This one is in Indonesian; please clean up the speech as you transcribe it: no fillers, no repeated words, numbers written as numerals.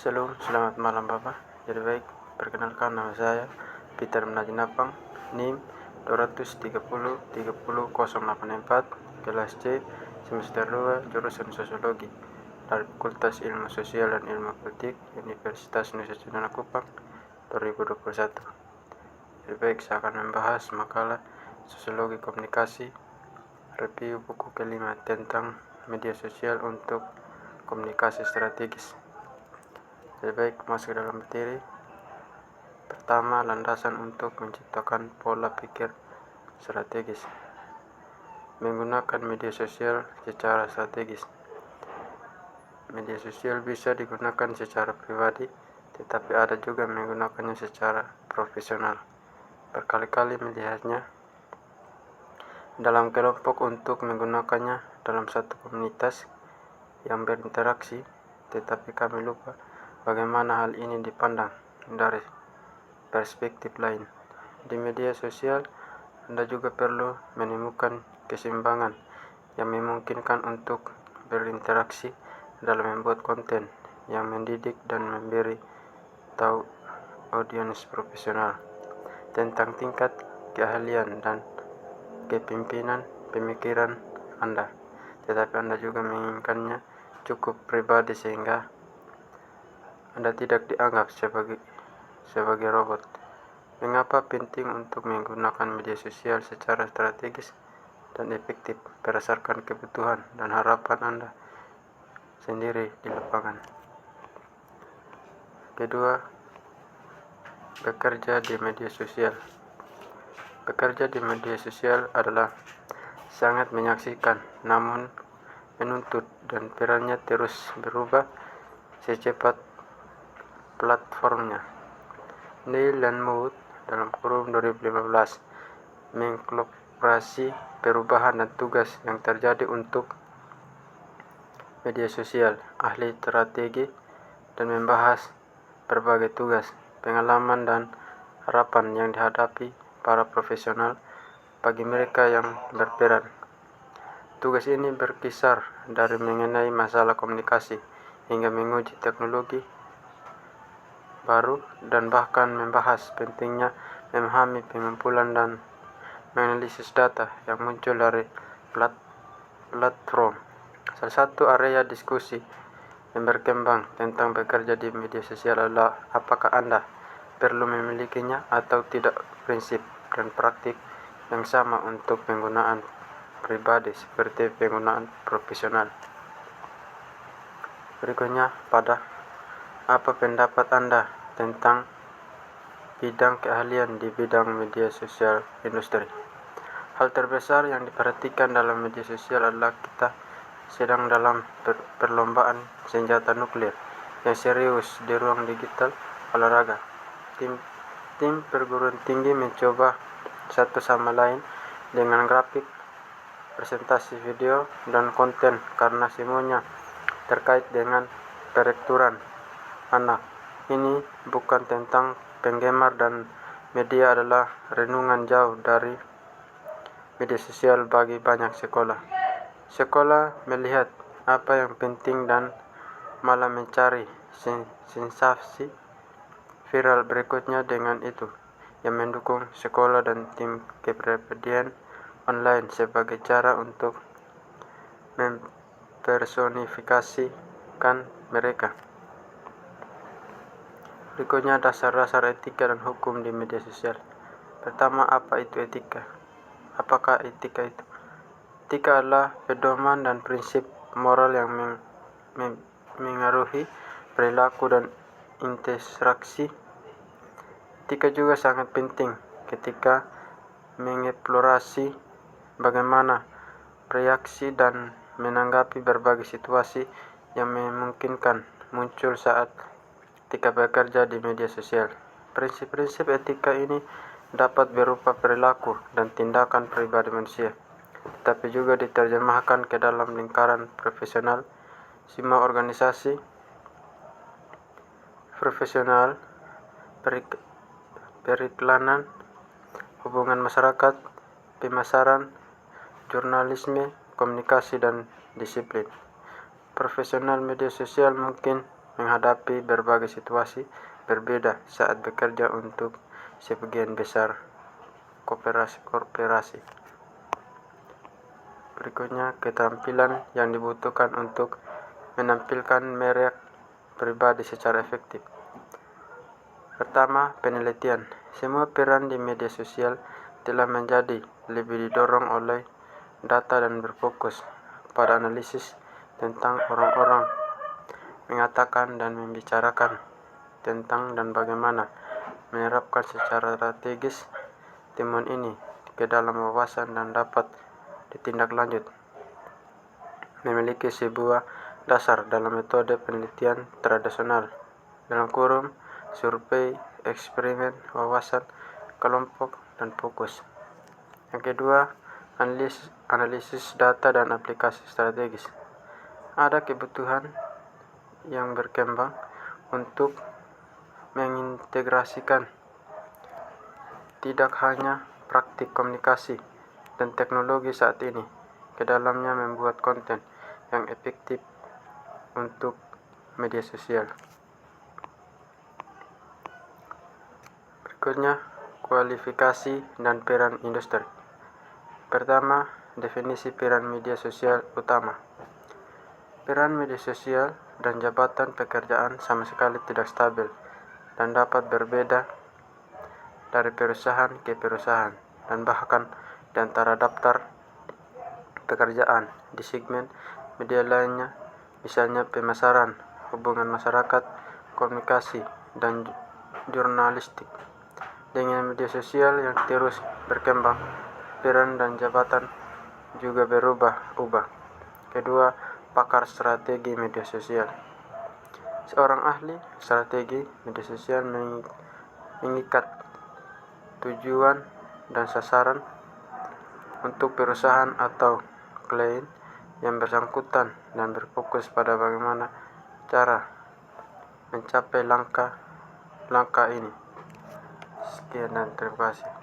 Selamat malam Bapak. Jadi baik, perkenalkan nama saya Peter Menajinapang, NIM 230 30 084, kelas C, semester 2, jurusan Sosiologi, dari Fakultas Ilmu Sosial dan Ilmu Politik, Universitas Nusa Cendana Kupang, 2021. Jadi baik, saya akan membahas makalah Sosiologi Komunikasi, review buku kelima tentang media sosial untuk komunikasi strategis. Lebih baik masuk dalam materi. Pertama, landasan untuk menciptakan pola pikir strategis. Menggunakan media sosial secara strategis. Media sosial bisa digunakan secara pribadi, tetapi ada juga menggunakannya secara profesional. Berkali-kali melihatnya dalam kelompok untuk menggunakannya dalam satu komunitas yang berinteraksi, tetapi kami lupa bagaimana hal ini dipandang dari perspektif lain. Di media sosial, Anda juga perlu menemukan keseimbangan yang memungkinkan untuk berinteraksi dalam membuat konten yang mendidik dan memberi tahu audiens profesional tentang tingkat keahlian dan kepemimpinan pemikiran Anda. Tetapi Anda juga menginginkannya cukup pribadi sehingga Anda tidak dianggap sebagai robot. Mengapa penting untuk menggunakan media sosial secara strategis dan efektif berdasarkan kebutuhan dan harapan Anda sendiri di lapangan? Kedua, bekerja di media sosial. Bekerja di media sosial adalah sangat menyaksikan, namun menuntut, dan perannya terus berubah secepat platformnya. Neil dan Mood dalam kurun 2015 mengkolaborasi perubahan dan tugas yang terjadi untuk media sosial, ahli strategi, dan membahas berbagai tugas, pengalaman, dan harapan yang dihadapi para profesional bagi mereka yang berperan. Tugas ini berkisar dari mengenai masalah komunikasi hingga menguji teknologi baru dan bahkan membahas pentingnya memahami pengumpulan dan menganalisis data yang muncul dari platform. Salah satu area diskusi yang berkembang tentang bekerja di media sosial adalah apakah Anda perlu memilikinya atau tidak. Prinsip dan praktik yang sama untuk penggunaan pribadi seperti penggunaan profesional. Berikutnya, apa pendapat Anda tentang bidang keahlian di bidang media sosial industri? Hal terbesar yang diperhatikan dalam media sosial adalah kita sedang dalam perlombaan senjata nuklir yang serius di ruang digital olahraga. Tim perguruan tinggi mencoba satu sama lain dengan grafik, presentasi video, dan konten karena semuanya terkait dengan perekrutan anak. Ini bukan tentang penggemar dan media adalah renungan jauh dari media sosial bagi banyak sekolah. Sekolah melihat apa yang penting dan malah mencari sensasi viral berikutnya dengan itu, yang mendukung sekolah dan tim kepribadian online sebagai cara untuk mempersonifikasikan mereka. Berikutnya, dasar-dasar etika dan hukum di media sosial. Pertama, apa itu etika? Apakah etika itu? Etika adalah pedoman dan prinsip moral yang mengaruhi perilaku dan interaksi. Etika juga sangat penting ketika mengeksplorasi bagaimana bereaksi dan menanggapi berbagai situasi yang memungkinkan muncul saat ketika bekerja di media sosial. Prinsip-prinsip etika ini dapat berupa perilaku dan tindakan pribadi manusia, tetapi juga diterjemahkan ke dalam lingkaran profesional. Semua organisasi profesional, periklanan, hubungan masyarakat, pemasaran, jurnalisme, komunikasi, dan disiplin profesional media sosial mungkin menghadapi berbagai situasi berbeda saat bekerja untuk sebagian besar korporasi. Berikutnya, keterampilan yang dibutuhkan untuk menampilkan merek pribadi secara efektif. Pertama, penelitian. Semua peran di media sosial telah menjadi lebih didorong oleh data dan berfokus pada analisis tentang orang-orang mengatakan dan membicarakan tentang dan bagaimana menerapkan secara strategis temuan ini ke dalam wawasan dan dapat ditindaklanjut. Memiliki sebuah dasar dalam metode penelitian tradisional, dalam kurung survei, eksperimen, wawasan kelompok, dan fokus. Yang kedua, analisis data dan aplikasi strategis. Ada kebutuhan yang berkembang untuk mengintegrasikan tidak hanya praktik komunikasi dan teknologi saat ini ke dalamnya membuat konten yang efektif untuk media sosial. Berikutnya, kualifikasi dan peran industri. Pertama, definisi peran media sosial utama. Peran media sosial dan jabatan pekerjaan sama sekali tidak stabil dan dapat berbeda dari perusahaan ke perusahaan dan bahkan di antara daftar pekerjaan di segmen media lainnya, misalnya pemasaran, hubungan masyarakat, komunikasi, dan jurnalistik. Dengan media sosial yang terus berkembang, peran dan jabatan juga berubah-ubah. Kedua, pakar strategi media sosial. Seorang ahli strategi media sosial mengikat tujuan dan sasaran untuk perusahaan atau klien yang bersangkutan dan berfokus pada bagaimana cara mencapai langkah ini. Sekian dan terima kasih.